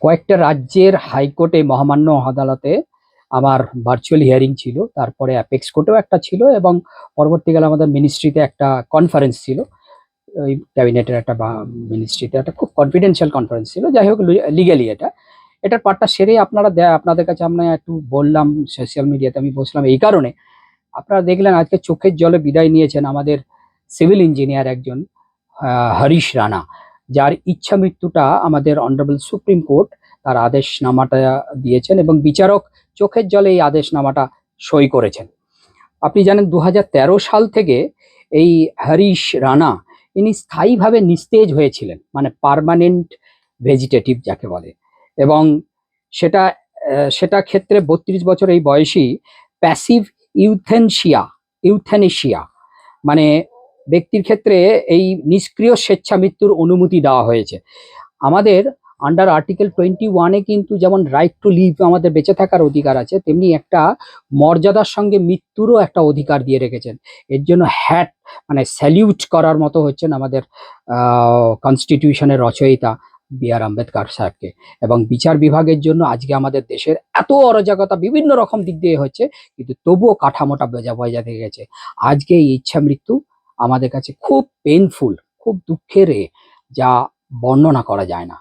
কয়েকটা রাজ্যের হাইকোর্টে মহামান্য আদালতে আমার ভার্চুয়াল হিয়ারিং ছিল, তারপরে অ্যাপেক্স কোর্টেও একটা ছিল, এবং পরবর্তীকালে আমাদের মিনিস্ট্রিতে একটা কনফারেন্স ছিল। ওই ক্যাবিনেটের একটা বা মিনিস্ট্রিতে একটা খুব কনফিডেন্সিয়াল কনফারেন্স ছিল। যাই হোক, লিগালি এটার পার্টটা সেরে আপনাদের কাছে আমরা একটু বললাম। সোশ্যাল মিডিয়াতে আমি বসলাম এই কারণে, আপনারা দেখলেন আজকে চোখের জলে বিদায় নিয়েছেন আমাদের সিভিল ইঞ্জিনিয়ার একজন, হরিশ রানা, যার ইচ্ছা মৃত্যুটা আমাদের অনারেবল সুপ্রিম কোর্ট তার আদেশনামাটা দিয়েছেন, এবং বিচারক চোখের জলে এই আদেশনামাটা সই করেছেন। আপনি জানেন 2013 সাল থেকে এই হরিশ রানা ইনি স্থায়ীভাবে নিস্তেজ হয়েছিলেন, মানে পার্মানেন্ট ভেজিটেটিভ যাকে বলে। এবং সেটা সেটা ক্ষেত্রে 32 বছর এই বয়সী প্যাসিভ ইউথেনেশিয়া মানে ব্যক্তির ক্ষেত্রে এই নিষ্ক্রিয় স্বেচ্ছা মৃত্যুর অনুমতি দেওয়া হয়েছে। আমাদের আন্ডার আর্টিকেল 21-এ কিন্তু যেমন রাইট টু লিভ, আমাদের বেঁচে থাকার অধিকার আছে, তেমনি একটা মর্যাদার সঙ্গে মৃত্যুরও একটা অধিকার দিয়ে রেখেছেন। এর জন্য হ্যাট মানে স্যালিউট করার মতো হচ্ছেন আমাদের কনস্টিটিউশনের রচয়িতা বি.আর. আম্বেদকর সাহেবকে। এবং বিচার বিভাগের জন্য আজকে আমাদের দেশের এত অরাজকতা বিভিন্ন রকম দিক দিয়ে হচ্ছে, কিন্তু তবুও কাঠামোটা বজায় থেকে গেছে। আজকে এই ইচ্ছা মৃত্যু আমাদের কাছে খুব পেইনফুল, খুব দুঃখের, যা বর্ণনা করা যায় না।